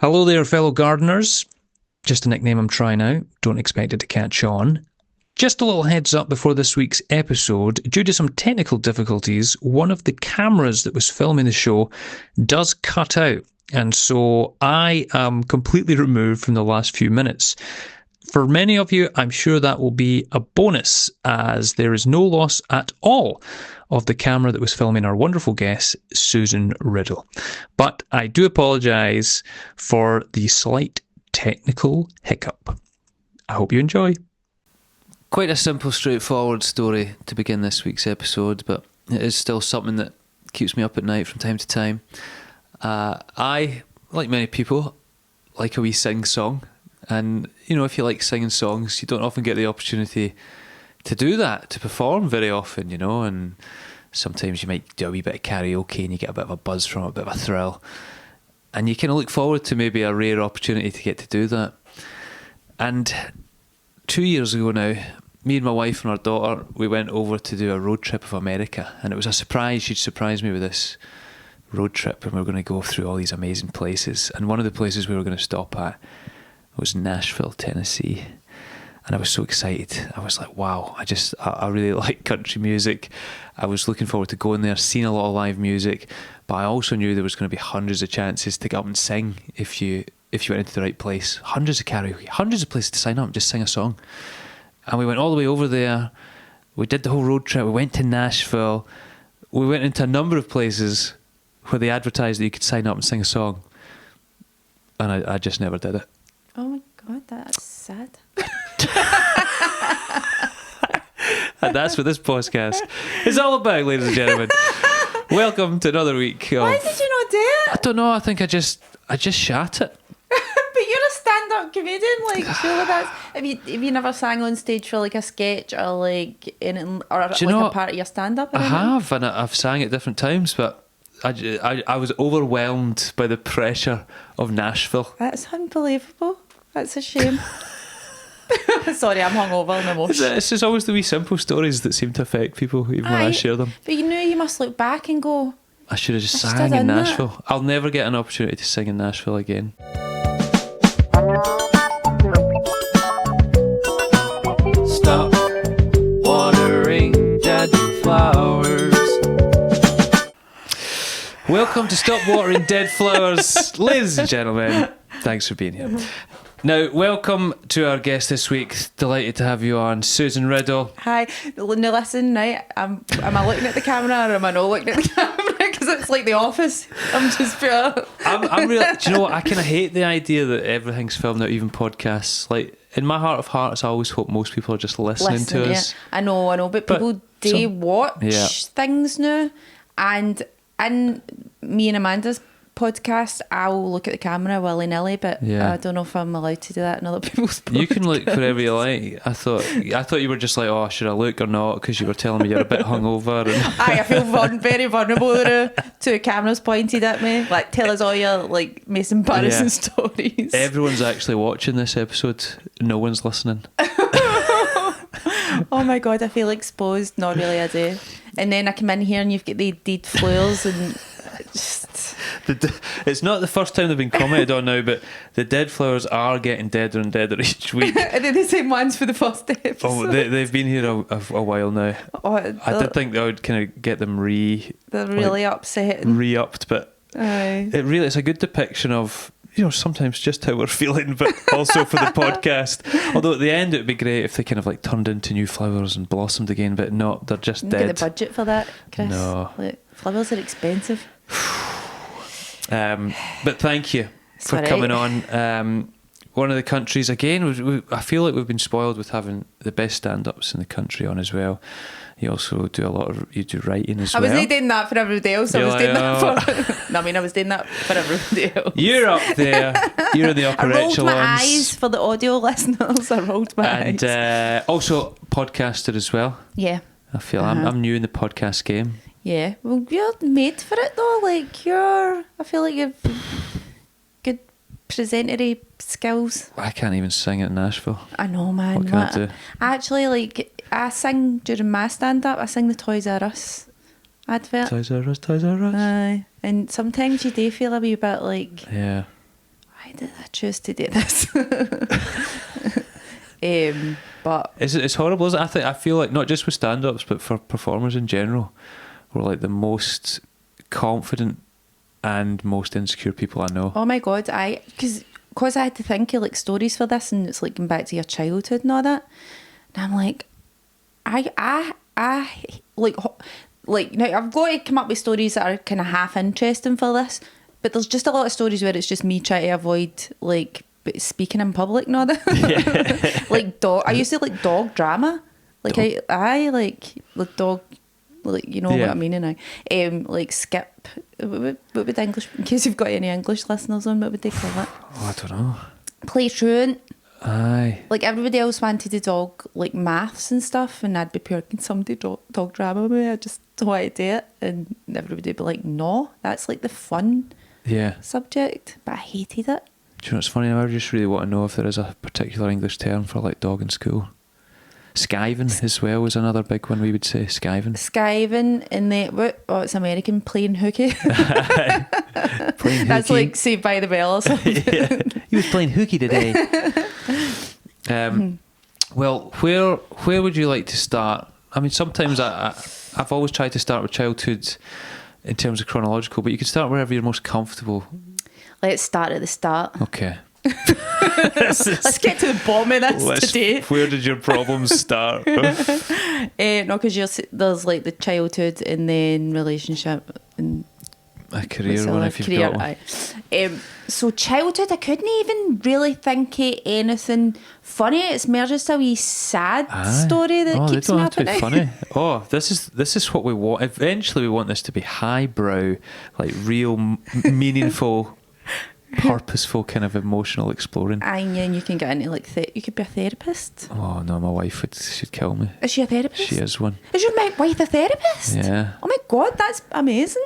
Hello there, fellow gardeners. Just a nickname I'm trying out. Don't expect it to catch on. Just a little heads up before this week's episode. Due to some technical difficulties, one of the cameras that was filming the show does cut out. And so I am completely removed from the last few minutes. For many of you, I'm sure that will be a bonus, as there is no loss at all of the camera that was filming our wonderful guest, Susan Riddell. But I do apologise for the slight technical hiccup. I hope you enjoy. Quite a simple, straightforward story to begin this week's episode, but it is still something that keeps me up at night from time to time. I, like many people, like a wee sing-song. And, you know, if you like singing songs, you don't often get the opportunity to do that, to perform very often, you know, and sometimes you might do a wee bit of karaoke and you get a bit of a buzz from it, a bit of a thrill. And you kind of look forward to maybe a rare opportunity to get to do that. And 2 years ago now, me and my wife and our daughter, we went over to do a road trip of America. And it was a surprise. She'd surprised me with this road trip, and we were going to go through all these amazing places. And one of the places we were going to stop at was Nashville, Tennessee. And I was so excited. I was like, wow, I really like country music. I was looking forward to going there, seeing a lot of live music, but I also knew there was going to be hundreds of chances to get up and sing if you went into the right place. Hundreds of karaoke, hundreds of places to sign up and just sing a song. And we went all the way over there. We did the whole road trip. We went to Nashville. We went into a number of places where they advertised that you could sign up and sing a song. And I just never did it. Oh my God, that's sad. And that's what this podcast is all about, ladies and gentlemen. Welcome to another week of... Why did you not do it? I don't know, I think I just shat it. But you're a stand-up comedian, like, surely that's... Have you never sang on stage for, like, a sketch or, like, anything, or like a part of your stand-up? I have, and I've sang at different times, but I was overwhelmed by the pressure of Nashville. That's unbelievable. That's a shame. Sorry, I'm hungover and emotional. It's just always the wee simple stories that seem to affect people, even when I share them. But you know, you must look back and go, I should have just sang in Nashville. I'll never get an opportunity to sing in Nashville again. Stop watering dead flowers. Welcome to Stop Watering Dead Flowers, ladies and gentlemen. Thanks for being here. Now, welcome to our guest this week. Delighted to have you on, Susan Riddell. Hi. Now listen, now, am I looking at the camera or am I not looking at the camera? Because it's like The Office. I'm just pure. I'm really... Do you know what? I kind of hate the idea that everything's filmed out, even podcasts. Like, in my heart of hearts, I always hope most people are just listening to us. I know, but people do watch things now. And in me and Amanda's podcast, I'll look at the camera willy-nilly, but I don't know if I'm allowed to do that in other people's podcasts. You can look wherever you like. I thought you were just like, oh, should I look or not? Because you were telling me you're a bit hungover. And I feel very vulnerable to two cameras pointed at me. Like, tell us all your like most embarrassing stories. Everyone's actually watching this episode. No one's listening. Oh my God, I feel exposed. Not really, I do. And then I come in here and you've got the dead flowers and just... It's not the first time they've been commented on now, but the dead flowers are getting deader and deader each week. Are they the same ones for the first episode? Oh, they've been here a while now. I did think that I would kind of get them They're really upsetting. Re-upped, but it's a good depiction of, you know, sometimes just how we're feeling, but also for the podcast. Although at the end it would be great if they kind of like turned into new flowers and blossomed again, but not, they're just dead. Get the budget for that, Chris. No. Look, flowers are expensive. But thank you for coming on. One of the countries, again, I feel like we've been spoiled with having the best stand-ups in the country on as well. You also do you do writing as well. I wasn't doing that for everybody else. I was doing that for everybody else. You're up there. You're in the upper echelons. I rolled my eyes for the audio listeners. I rolled my eyes. And also podcaster as well. Yeah. I feel I'm new in the podcast game. Yeah. Well, you're made for it though. Like I feel like you've good presentery skills. I can't even sing at Nashville. I know, man. What can I do? Actually, like, I sing during my stand-up. I sing the Toys R Us advert. Toys R Us, Toys R Us. Aye. And sometimes you do feel a wee bit like, yeah, why choose to do this. But it's horrible, isn't it? I feel like not just with stand-ups, but for performers in general, we're like the most confident and most insecure people I know. Oh my God, because I had to think of like stories for this, and it's like going back to your childhood and all that, and I'm like, I like now I've got to come up with stories that are kind of half interesting for this, but there's just a lot of stories where it's just me trying to avoid like speaking in public and all that. Yeah. Like I used to like dog drama, like I like the dog, like you know what I mean now. Like skip. What would English? In case you've got any English listeners on, what would they call it? Oh, I don't know. Play truant. Aye. Like everybody else wanted to dog like maths and stuff, and I'd be pure, can somebody dog drama with me? I just don't want to do it, and everybody would be like, no, that's like the fun subject. But I hated it. Do you know what's funny? I just really want to know if there is a particular English term for like dog in school. Skiving as well was another big one we would say. Skiving, and it's American, playing hooky. Playing That's hooky. like Saved by the Bell or something. Yeah. He was playing hooky today. Well, where would you like to start? I mean, sometimes I've always tried to start with childhood in terms of chronological, but you can start wherever you're most comfortable. Let's start at the start. Okay. Let's get to the bottom of this today. Where did your problems start? No, because there's like the childhood and then relationship and a career one if you've got one. So childhood, I couldn't even really think of anything funny. It's more just a wee sad story that keeps me up at night. Funny. Oh, this is what we want. Eventually, we want this to be highbrow, like real, meaningful. Purposeful kind of emotional exploring. And then you can get into like you could be a therapist. Oh no, my wife she'd kill me. Is she a therapist? She is one. Is your wife a therapist? Yeah. Oh my God, that's amazing.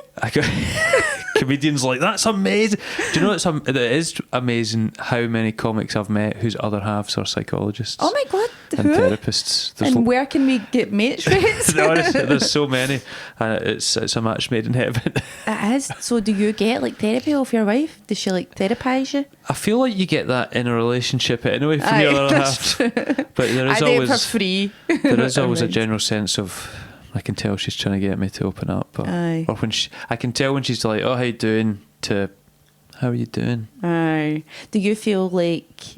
Comedians like, that's amazing. Do you know it is amazing how many comics I've met whose other halves are psychologists? Oh my God, and who? Therapists. And where can we get mates rates? There's so many, and it's a match made in heaven. It is. So do you get like therapy off your wife? Does she like therapise you? I feel like you get that in a relationship anyway from your other half. But there is always for free. There is always a general sense of, I can tell she's trying to get me to open up, or when I can tell when she's like, "Oh, how you doing?" to "How are you doing?" Aye. Do you feel like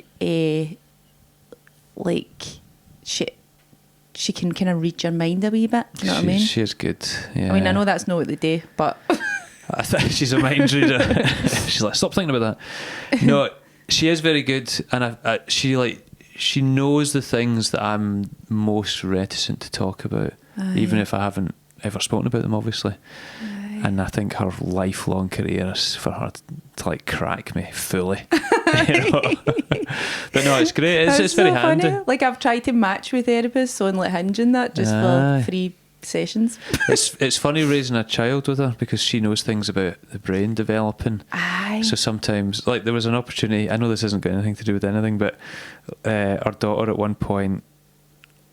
she can kind of read your mind a wee bit? You know what I mean? She is good. Yeah. I mean, I know that's not what they do, but I think she's a mind reader. She's like, stop thinking about that. No, she is very good, and she knows the things that I'm most reticent to talk about, even if I haven't ever spoken about them, obviously. And I think her lifelong career is for her to like crack me fully. You know? But no, it's great. It's very handy. Funny. Like I've tried to match with therapists on like Hinge and that just for free sessions. It's funny raising a child with her because she knows things about the brain developing. So sometimes, like there was an opportunity, I know this hasn't got anything to do with anything, but our daughter at one point,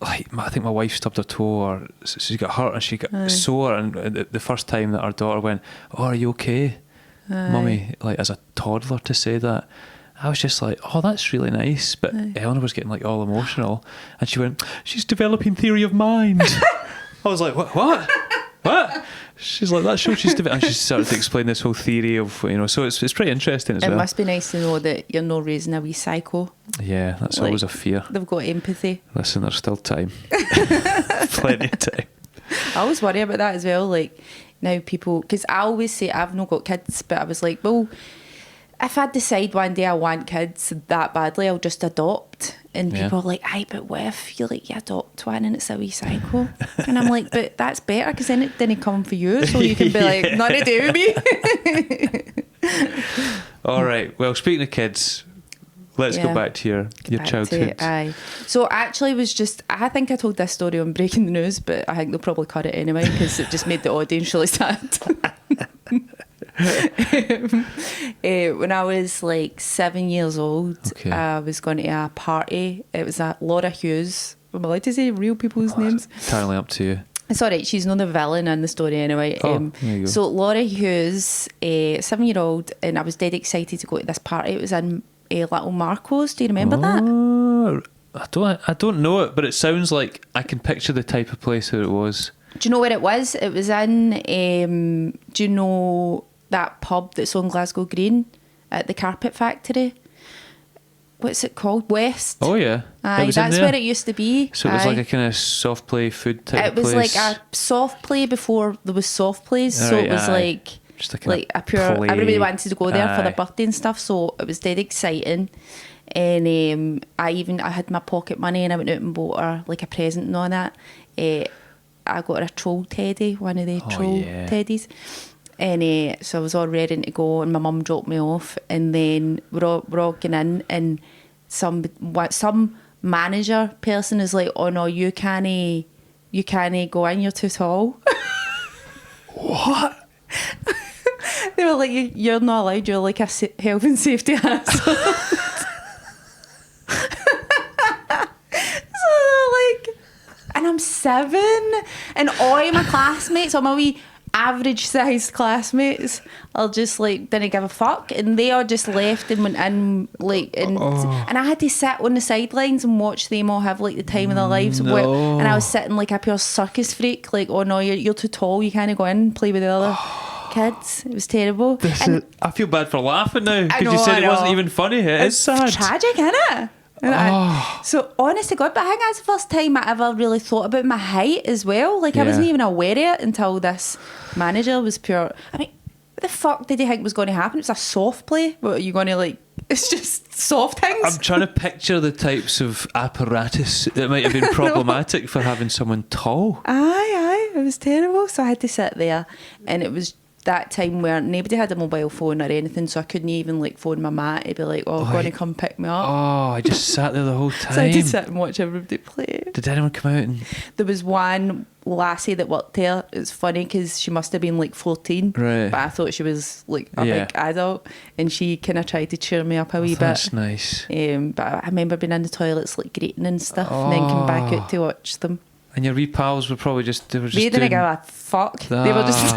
like I think my wife stubbed her toe, or she got hurt and she got sore, and the first time that our daughter went, "Oh, are you okay, Mummy?" Like as a toddler to say that, I was just like, "Oh, that's really nice." But Eleanor was getting like all emotional, and she went, "She's developing theory of mind." I was like, "What? She's like, "That shows she's developing." And she started to explain this whole theory of, so it's pretty interesting as well. It must be nice to know that you're not raising a wee psycho. Yeah, that's always a fear. They've got empathy. Listen, there's still time. Plenty of time. I always worry about that as well. Like now people, because I always say I've not got kids, but I was like, well, if I decide one day I want kids that badly, I'll just adopt. And people are like, aye, but what if you adopt one and it's a wee psycho? And I'm like, but that's better because then it didn't come for you, so you can be like, nothing to do with me. All right. Well, speaking of kids, let's go back to your childhood. Aye. So actually, I think I told this story on Breaking the News, but I think they'll probably cut it anyway because it just made the audience really sad. When I was like 7 years old, I was going to a party. It was at Laura Hughes. Am I allowed to say real people's names? Entirely up to you. It's alright, she's not the villain in the story anyway. There you go. So Laura Hughes, 7-year-old, and I was dead excited to go to this party. It was in Little Marco's. Do you remember that? I don't know it, but it sounds like I can picture the type of place that it was. Do you know where it was? It was in, do you know that pub that's on Glasgow Green at the Carpet Factory? What's it called? West. Oh yeah. Aye, that's where it used to be. So it was like a kind of soft play food type place. It was like a soft play before there was soft plays. So it was like just like a pure play. Everybody wanted to go there for their birthday and stuff, so it was dead exciting. And I had my pocket money and I went out and bought her like a present and all that. I got her a troll teddy, one of the troll teddies. And so I was all ready to go, and my mum dropped me off, and then we're all going in, and some manager person is like, "Oh no, you can't go in, you're too tall." What? They were like, "You're not allowed. You're like a health and safety hazard." So they're like, and I'm 7, and all my classmates, all my wee average sized classmates, are just like didn't give a fuck, and they all just left and went in like, and I had to sit on the sidelines and watch them all have like the time of their lives. And I was sitting like a pure circus freak, like, "Oh no, you're too tall, you can't go in and play with the other kids." It was terrible. I feel bad for laughing now because you said it wasn't even funny. It's sad. Tragic, isn't it? So honest to God, but I think that's the first time I ever really thought about my height as well. Like I wasn't even aware of it until this manager was pure. I mean, what the fuck did he think was going to happen? It was a soft play. What are you going to like? It's just soft things. I'm trying to picture the types of apparatus that might have been problematic for having someone tall. Aye, it was terrible. So I had to sit there, and it was that time where nobody had a mobile phone or anything, so I couldn't even like phone my mat to be like, "Oh, I'm going to come pick me up." Oh, I just sat there the whole time. So I had to sit and watch everybody play. Did anyone come out? There was one lassie that worked there. It's funny because she must have been like 14, right? But I thought she was like a big adult, and she kind of tried to cheer me up a wee bit. That's nice. But I remember being in the toilets like grating and stuff, and then come back out to watch them. And your wee pals were probably just they didn't give a fuck. They were just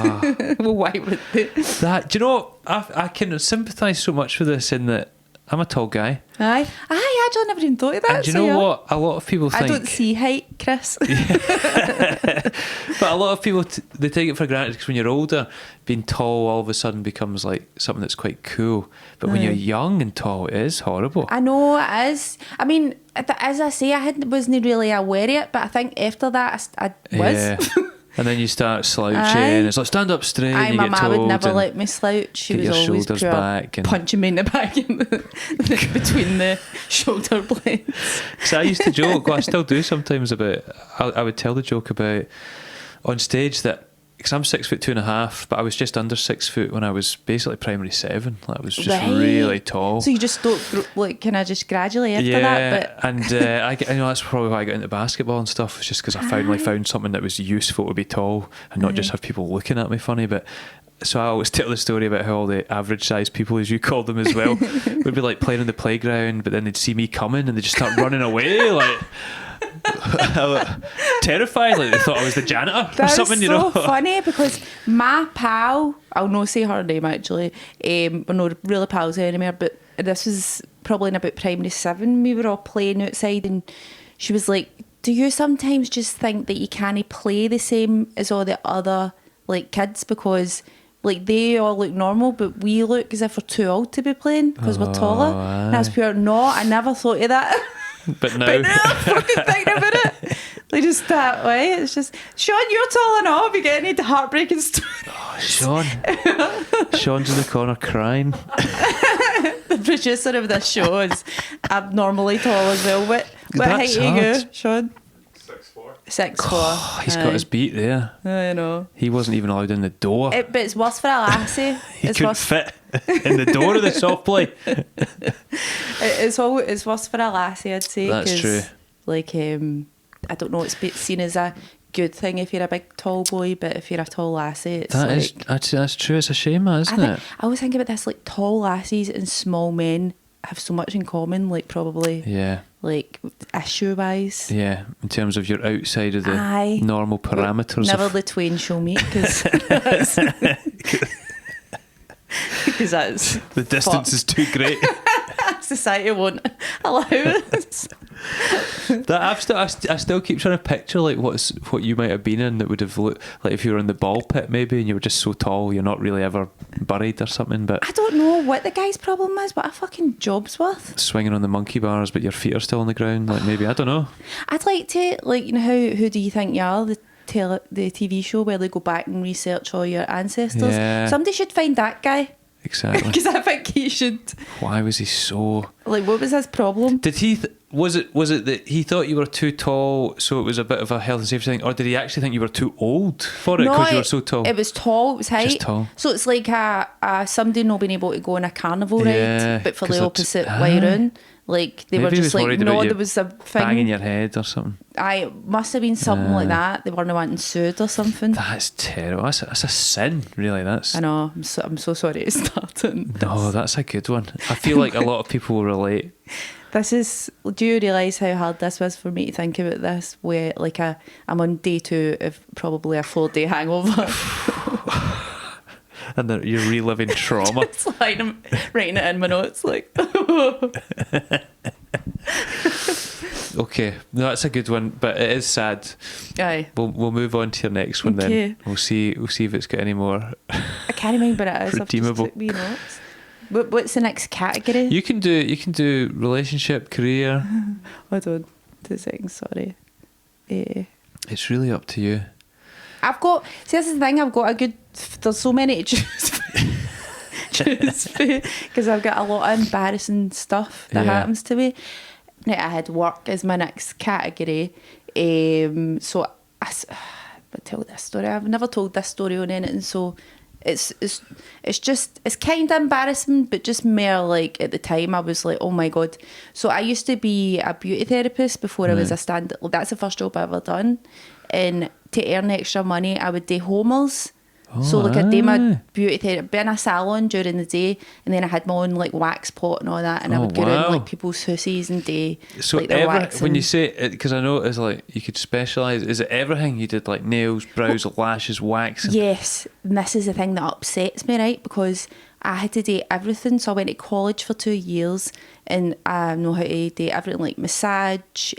well, why would they? That, do you know, I can sympathise so much with this in that I'm a tall guy. Aye, actually never even thought of that. And do you know what? A lot of people think... I don't see height, Chris. But a lot of people, they take it for granted because when you're older, being tall all of a sudden becomes like something that's quite cool. But when you're young and tall, it is horrible. I know, it is. I mean, as I say, wasn't really aware of it, but I think after that I was. Yeah. And then you start slouching, and it's like, stand up straight. My mum would never let me slouch. She was always back and punching me in the back between the shoulder blades. Because I used to joke, well, I still do sometimes, about, I would tell the joke about on stage that, because I'm 6'2.5", but I was just under 6 foot when I was basically primary 7. Like, I was just really tall. So you just don't, like, can I just gradually after that? But and I know that's probably why I got into basketball and stuff. It's just because I finally found something that was useful to be tall and not just have people looking at me funny. But so I always tell the story about how all the average sized people, as you called them as well, would be like playing on the playground, but then they'd see me coming and they'd just start running away like. Terrified, like they thought I was the janitor or something. You know, so funny because my pal, I'll not say her name actually, we're not really pals anymore, but this was probably in about primary 7. We were all playing outside, and she was like, "Do you sometimes just think that you can't play the same as all the other like kids because like they all look normal, but we look as if we're too old to be playing because we're taller?" And I was pure, no, I never thought of that. But now I'm fucking thinking about it. Like just that way. It's just, Sean, you're tall enough. You get any heartbreaking stories. Oh, Sean. Sean's in the corner crying. The producer of this show is abnormally tall as well. What height are you, Sean? 6'4". Oh, he's got his beat there. I know. He wasn't even allowed in the door. But it's worse for a lassie. He couldn't fit in the door of the soft play. It's worse for a lassie, I'd say. That's true. Like, I don't know, it's seen as a good thing if you're a big tall boy, but if you're a tall lassie, it's that's true. It's a shame, isn't it? I always think about this, like tall lassies and small men have so much in common, like probably like issue wise, in terms of you're outside of the normal parameters. Never the twain shall meet, because that's the distance is too great. That's society won't allow this. I still keep trying to picture like what you might have been in that would have looked like if you were in the ball pit maybe, and you were just so tall you're not really ever buried or something. But I don't know what the guy's problem is, what a fucking job's worth. Swinging on the monkey bars, but your feet are still on the ground. Like maybe, I don't know. I'd like to, like, you know how Who Do You Think You Are, the TV show where they go back and research all your ancestors. Yeah. Somebody should find that guy. Exactly. Because I think he should. Why was he so? Like, what was his problem? Did he? Was it that he thought you were too tall, so it was a bit of a health and safety thing, or did he actually think you were too old for it because you were so tall? It was tall. It was height. Just tall. So it's like somebody not being able to go on a carnival Yeah, ride, but for 'cause the opposite way round. Like they Maybe were he just was like, worried no, about you there was a thing. banging your head or something. I must have been something like that. They weren't wanting sued or something. That's terrible. That's a sin, really. That's. I know. I'm so sorry to start it. No, that's a good one. I feel like a lot of people will relate. Do you realise how hard this was for me to think about this? Where like I'm on day 2 of probably a 4-day hangover. And then you're reliving trauma. It's like I'm writing it in my notes, like. Okay, no, that's a good one, but it is sad. Aye. We'll move on to your next one Okay. then. We'll see if it's got any more. I can't remember what it is. Redeemable. I've just took wee notes. What's the next category? You can do relationship, career. Hold on, 2 seconds. Sorry. It's really up to you. This is the thing. I've got a good. There's so many to choose because I've got a lot of embarrassing stuff that happens to me. Now, I had work as my next category. So I tell this story. I've never told this story on anything. So it's kind of embarrassing, but just more like at the time I was like, oh my God. So I used to be a beauty therapist before I was a stand. That's the first job I ever done. And to earn extra money, I would do homers. So like I'd do my beauty therapy, be in a salon during the day, and then I had my own like wax pot and all that, and I would go around like people's houses and do like their waxing. When you say it, because I know it's like you could specialise. Is it everything you did, like nails, brows, lashes, waxing? Yes, and this is the thing that upsets me, right? Because I had to do everything. So I went to college for 2 years, and I know how to do everything, like massage,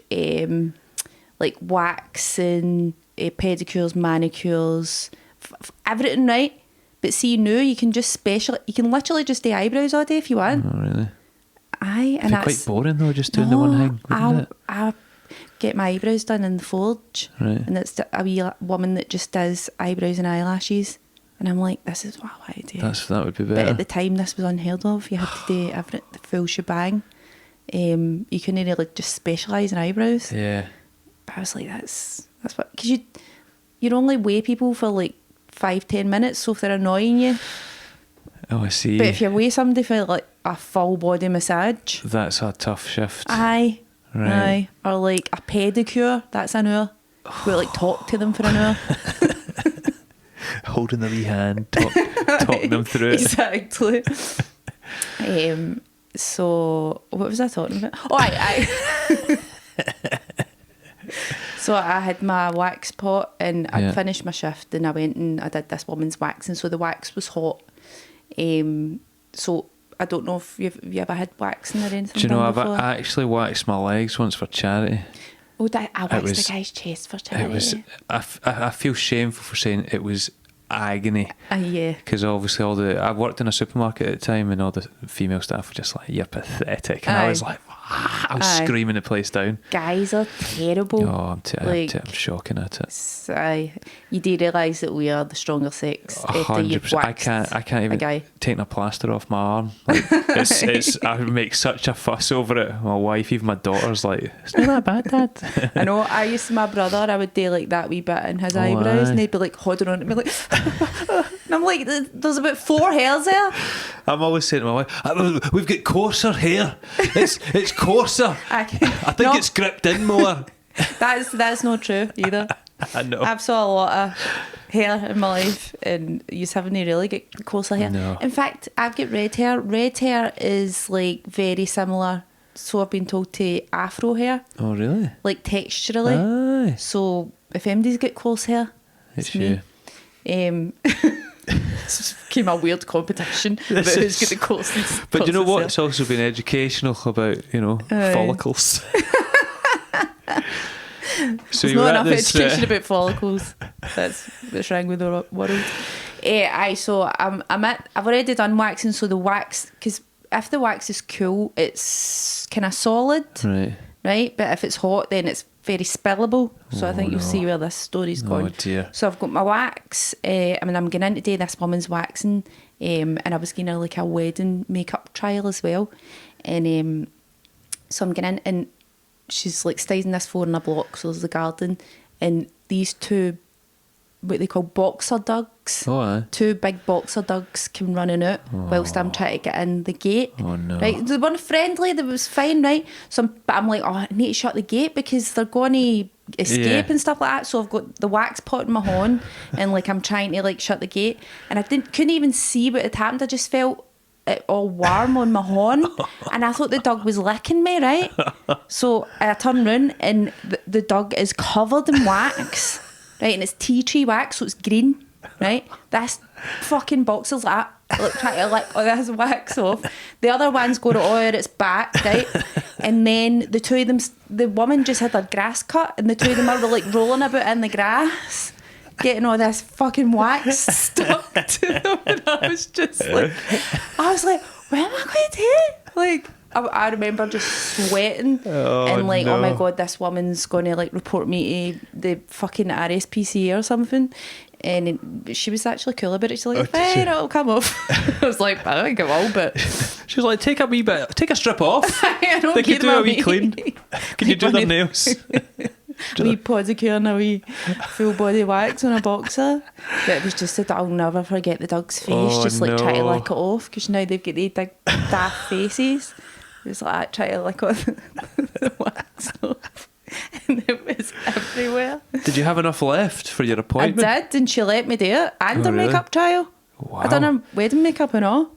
like waxing, pedicures, manicures. Everything, right? But see, now you can literally just do eyebrows all day if you want. Oh, really? Aye, and that's quite boring though, just doing the one thing. I get my eyebrows done in the Forge, right? And it's a wee woman that just does eyebrows and eyelashes, and I'm like, this is what I do. That would be better. But at the time, this was unheard of. You had to do the full shebang. You couldn't really just specialise in eyebrows. Yeah. But I was like, that's what, because you're only weigh people for like 5-10 minutes, so if they're annoying you. Oh, I see. But if you weigh somebody for like a full body massage, that's a tough shift. Aye. Right. Aye. Or like a pedicure, that's an hour. We'll like talk to them for an hour. Holding the wee hand, talking them through it. Exactly. So what was I talking about? Oh, I So I had my wax pot, and I'd finished my shift, and I went and I did this woman's waxing. So the wax was hot. So I don't know if you ever had waxing or anything. Do you know, I've before? actually waxed my legs once for charity. Oh, I waxed the guy's chest for charity. It was. I feel shameful for saying it was agony. Yeah. Because obviously I worked in a supermarket at the time, and all the female staff were just like, "You're pathetic," and I was like, I was screaming the place down. Guys are terrible. Oh, I'm shocking at it. You do realise that we are the stronger sex. 100%. I can't even take a plaster off my arm. Like, it's I make such a fuss over it. My wife, even my daughter's like, "It's not that bad, Dad." I know. I used to, my brother, I would do like that wee bit in his eyebrows, and he'd be like holding on to me like, and I'm like, there's about 4 hairs there. I'm always saying to my wife, "We've got coarser hair. It's coarser. I think it's gripped in more." That's not true either. I know. I've saw a lot of hair in my life, and you haven't really get coarser hair. No. In fact, I've got red hair. Red hair is like very similar, so I've been told, to afro hair. Oh, really? Like texturally. Aye. So if anybody's got coarse hair, it's me. you. This became a weird competition about who's got the closest. But you know what? closest It's also been educational about, follicles. So There's not enough education about follicles. That's what's wrong with the world. So I've already done waxing, so the wax, because if the wax is cool, it's kind of solid, right? But if it's hot, then it's very spillable. So I think you'll see where this story's gone. Oh dear. So I've got my wax. I'm going in today. This woman's waxing, and I was getting like a wedding makeup trial as well, and so I'm going in, and she's like staying this floor in a block, so there's the garden, and these two, what they call boxer dogs. Oh, aye. Two big boxer dogs came running out whilst I'm trying to get in the gate. Oh no! Right, they weren't friendly. They was fine, right? So I'm like, I need to shut the gate because they're going to escape and stuff like that. So I've got the wax pot in my horn, and like I'm trying to like shut the gate, and I couldn't even see what had happened. I just felt it all warm on my horn, and I thought the dog was licking me, right? So I turn round, and the dog is covered in wax, right? And it's tea tree wax, so it's green, right? This fucking boxer's like trying to lick all this wax off. The other one's got it all out its back, right? And then the two of them, the woman just had her grass cut, and the two of them are like rolling about in the grass, getting all this fucking wax stuck to them, and I was like, what am I going to do? Like, I remember just sweating and like, oh my God, this woman's going to like report me to the fucking RSPCA or something. And she was actually cool about it. She's like, fine, it'll come off. I was like, I don't think it will, but she was like, take a strip off. I don't they could do a wee me. clean. Can you do their nails? Wee pedicure and a wee full body wax on a boxer. But it was just that I'll never forget the dog's face, just like trying to lick it off, because now they've got these big daft faces. It was like trying to lick all the wax off, and it was everywhere. Did you have enough left for your appointment? I did, and she let me do it, and her makeup trial. Wow. I done her wedding makeup and all.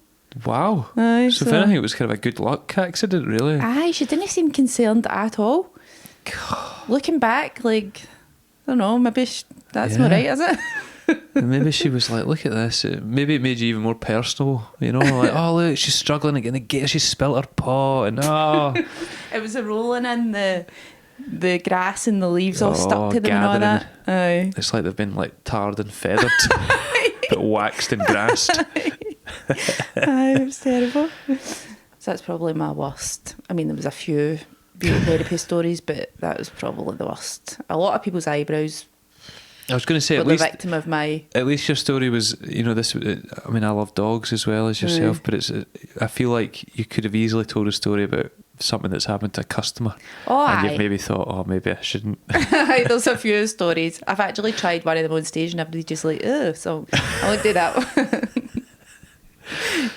Wow. Aye, so if anything, it was kind of a good luck accident, really. Aye, she didn't seem concerned at all. Looking back, like, I don't know, maybe that's not right, is it? Maybe she was like, look at this. Maybe it made you even more personal, like, oh look, she's struggling to get in the gate, she spilt her pot, and it was a rolling in the grass and the leaves all stuck to them gathering. And all that. Aye. It's like they've been like tarred and feathered, but waxed and grassed. Aye, it was terrible. So that's probably my worst. I mean, there was a few beauty therapy stories, but that was probably the worst. A lot of people's eyebrows. I was going to say, at least your story was, this. I mean, I love dogs as well as yourself, but I feel like you could have easily told a story about something that's happened to a customer, and you've maybe thought, oh, maybe I shouldn't. There's a few stories. I've actually tried one of them on stage, and everybody's just like, oh, so I won't do that.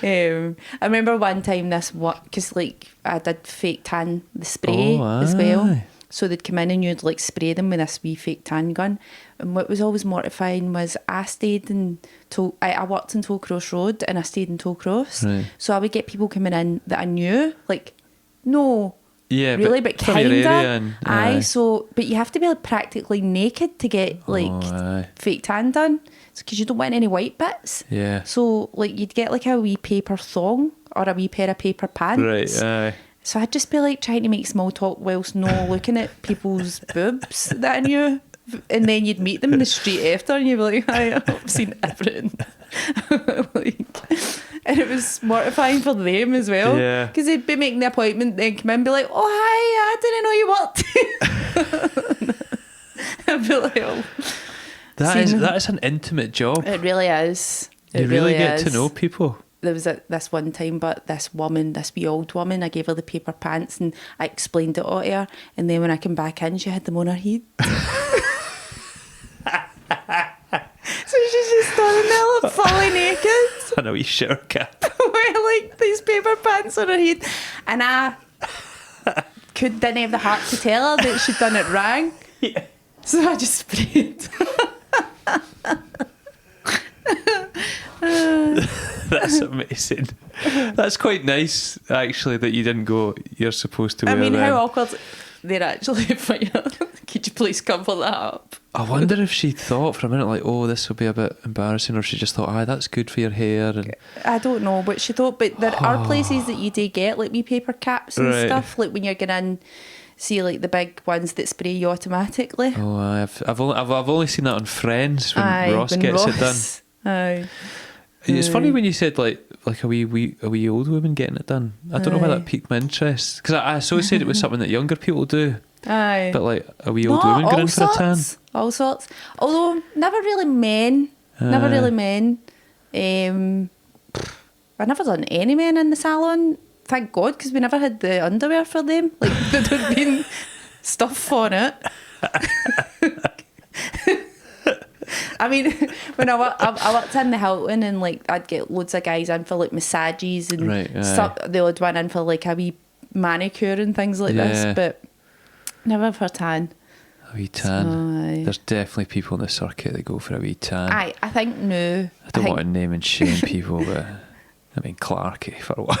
I remember one time because like I did fake tan the spray as well, so they'd come in and you'd like spray them with this wee fake tan gun, and what was always mortifying was I stayed in I worked in Tollcross Road, and I stayed in Tollcross, so I would get people coming in that I knew, like, no, yeah, really, but kinda. So, but you have to be like practically naked to get like fake tan done, because you don't want any white bits. Yeah. So like you'd get like a wee paper thong or a wee pair of paper pants. Right. Aye. So I'd just be like trying to make small talk whilst no looking at people's boobs that I knew. And then you'd meet them in the street after, and you'd be like, I've seen everything. And it was mortifying for them as well. Yeah. Because they'd be making the appointment, then come in and be like, oh, hi, I didn't know you worked. I'd be like, oh. That is an intimate job. It really is. You really get to know people. There was this one time, but this wee old woman, I gave her the paper pants and I explained it all to her, and then when I came back in, she had them on her head. So she's just standing there like, fully naked. And a wee shower cap. With like these paper pants on her head. And I didn't have the heart to tell her that she'd done it wrong. Yeah. So I just sprayed. That's amazing. That's quite nice, actually, that you didn't go, you're supposed to wear them. How awkward they're actually for you. could you please cover that up? I wonder if she thought for a minute, like, oh, this will be a bit embarrassing, or she just thought, that's good for your hair. And I don't know what she thought, but there are places that you do get like wee paper caps and stuff, like when you're going in, see like the big ones that spray you automatically. Oh, I've only seen that on Friends when Ross gets it done. Aye. It's funny when you said like a wee old woman getting it done. I don't know why that piqued my interest, because I associate it with something that younger people do. Aye. But like a wee old woman going in for a tan. All sorts. Although never really men. Never really men. I've never done any men in the salon. Thank God, because we never had the underwear for them. Like there'd have been stuff for it. I mean, when I worked in the Hilton, and like I'd get loads of guys in for like massages and stuff. The odd one in for like a wee manicure and things like this, but never for tan. A wee tan. So, there's definitely people in the circuit that go for a wee tan. I think no. I don't want to name and shame people, but I mean Clarky for one.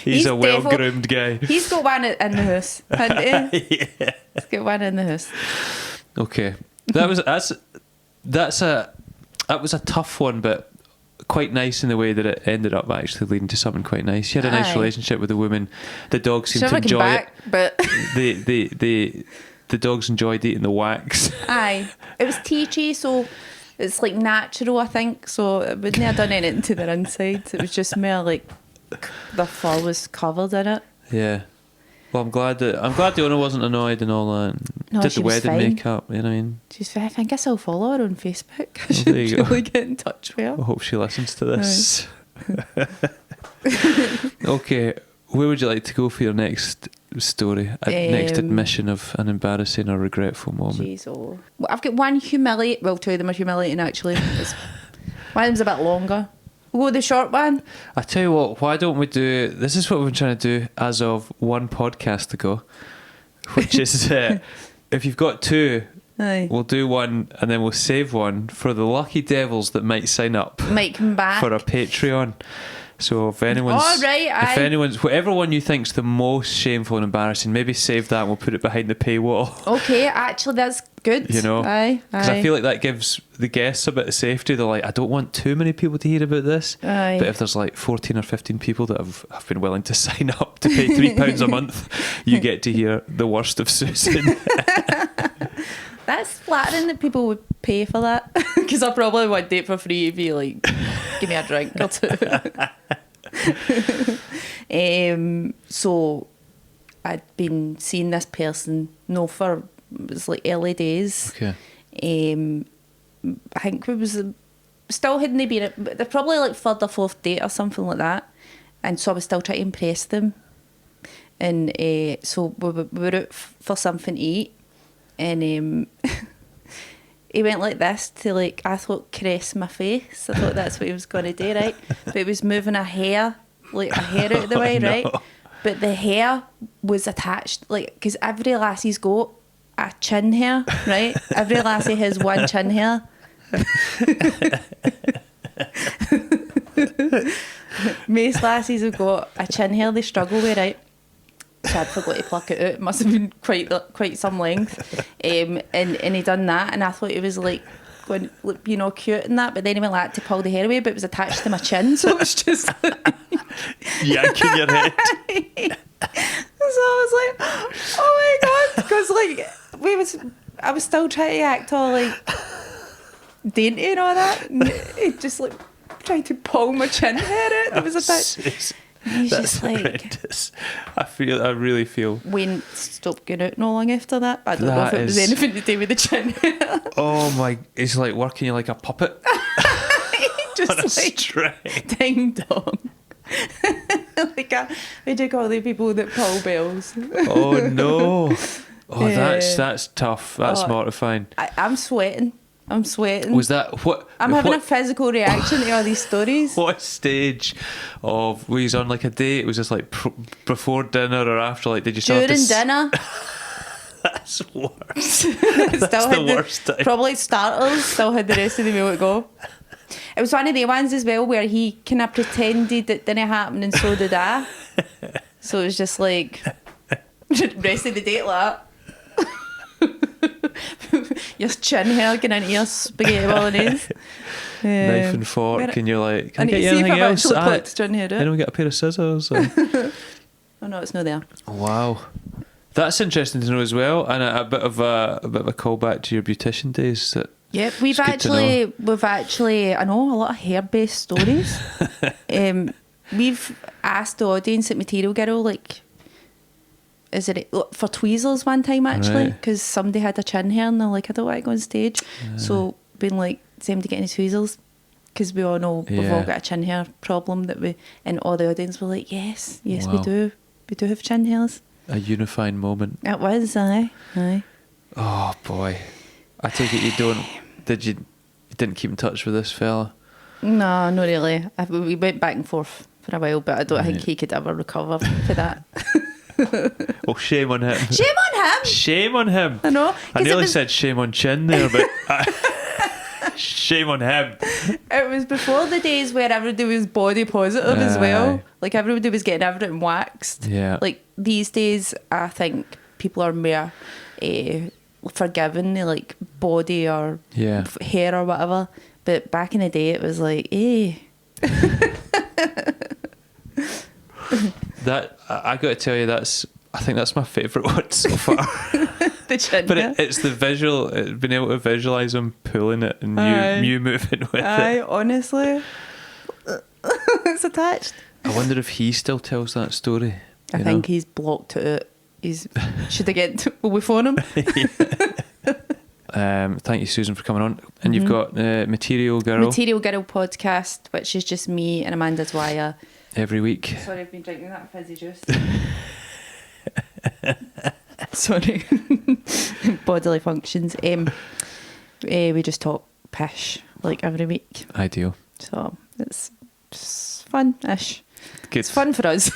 He's a well-groomed guy. He's got one in the house, hasn't he? Yeah. He's got one in the house. Okay, that was a tough one, but quite nice in the way that it ended up actually leading to something quite nice. You had a nice relationship with the woman. The dog seemed to enjoy it. But the dogs enjoyed eating the wax. Aye, it was teachy, so it's like natural, I think. So it wouldn't have done anything to their insides. It was just more like the fur was covered in it. Yeah. Well, I'm glad the owner wasn't annoyed and all that. No, did the wedding fine. makeup, you know what I mean? She's fine. I think I still follow her on Facebook. I should there you really get in touch with her. I hope she listens to this. Okay, where would you like to go for your next story? Next admission of an embarrassing or regretful moment? Jeez, well, I've got one humiliating. Well, two of them are humiliating actually. One of them's a bit longer. We'll go the short one. I tell you what, why don't we do... This is what we've been trying to do as of one podcast ago, which is if you've got two, we'll do one and then we'll save one for the lucky devils that might sign up. Might come back. For a Patreon. So if anyone's... if anyone's... Whatever one you think's the most shameful and embarrassing, maybe save that and we'll put it behind the paywall. Okay, actually that's good. You know? Aye. Because I feel like that gives the guests a bit of safety. They're like, I don't want too many people to hear about this. Aye. But if there's like 14 or 15 people that have been willing to sign up to pay £3 a month, you get to hear the worst of Susan. That's flattering that people would pay for that, because I probably would do it for free if you like give me a drink or two. So I'd been seeing this person for it was like early days. Okay. I think we was still hadn't been. They're probably like third or fourth date or something like that, and so I was still trying to impress them. And so we were out for something to eat. And he went like this to like, I thought, caress my face. I thought that's what he was going to do, right? But he was moving a hair out of the way, right? But the hair was attached, like, because every lassie's got a chin hair, right? Every lassie has one chin hair. Most lassies have got a chin hair they struggle with, right? So I'd forgot to pluck it out. It must have been quite some length. And he done that, and I thought it was like going, you know, cute and that. But then he went like to pull the hair away, but it was attached to my chin, so it was just like yanking your head. So I was like, oh my god, because like I was still trying to act all like dainty and all that, and it just like tried to pull my chin hair out. It was a bit. He's That's just like horrendous. I really feel. Wayne stopped going out no long after that. I don't know if it was anything to do with the chin. Oh my! It's like working you like a puppet. Just on a like string. ding dong. Like we do call the people that pull bells. Oh no! Oh, that's tough. That's mortifying. I'm sweating. Was that what? I'm having a physical reaction to all these stories. What stage of were you on like a date? It was just like before dinner or after? Like, did you still during dinner? That's worse. Still That's the worst time. Probably starters. Still had the rest of the meal to go. It was one of the ones as well where he kind of pretended it didn't happen, and so did I. So it was just like rest of the date like that. your chin hair going into your spaghetti bolognese. Knife and fork, and you're like, can I get you see if anything I've else? actually plucked chin hair out. Anyone get a pair of scissors? Oh no, it's not there. Wow. That's interesting to know as well, and a bit of a callback to your beautician days. Yep, we've actually I know a lot of hair based stories. We've asked the audience at Material Girl, like, is it for tweezers one time actually, because somebody had a chin hair and they're like, I don't want to go on stage, so being like, same to get any tweezers, because we all know we've all got a chin hair problem and all the audience were like, yes, wow. we do have chin hairs. A unifying moment. It was, aye. Oh boy, I take it you didn't keep in touch with this fella? No, not really. We went back and forth for a while, but I don't think he could ever recover for that. Well, shame on him. Shame on him. Shame on him. I know. I nearly said shame on Chin there, but shame on him. It was before the days where everybody was body positive as well. Like, everybody was getting everything waxed. Yeah. Like, these days, I think people are more forgiving, like body or hair or whatever. But back in the day, it was like, That I got to tell you, I think that's my favourite one so far. The chin, but it's the visual, being able to visualise him pulling it and you moving with it. Honestly, it's attached. I wonder if he still tells that story. I think he's blocked it out. Should I get? Will we phone him? Thank you, Susan, for coming on. And you've got Material Girl podcast, which is just me and Amanda Dwyer every week. Sorry, I've been drinking that fizzy juice. Sorry. Bodily functions. We just talk pish like every week. Ideal. So it's just fun-ish. Good. It's fun for us.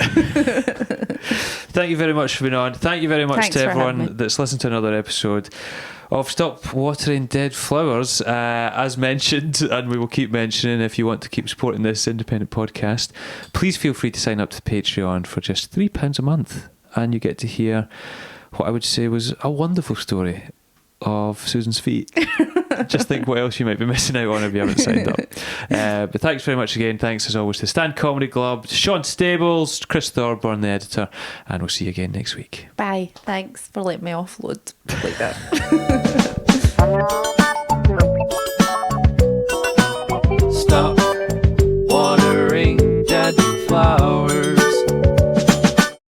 Thank you very much for being on. Thank you very much to everyone that's listened to another episode of Stop Watering Dead Flowers. As mentioned, and we will keep mentioning, if you want to keep supporting this independent podcast, please feel free to sign up to Patreon for just £3 a month, and you get to hear what I would say was a wonderful story of Susan's feet. Just think what else you might be missing out on if you haven't signed up. But thanks very much again. Thanks as always to Stand Comedy Club, Sean Stables, Chris Thorburn, the editor, and we'll see you again next week. Bye. Thanks for letting me offload like that.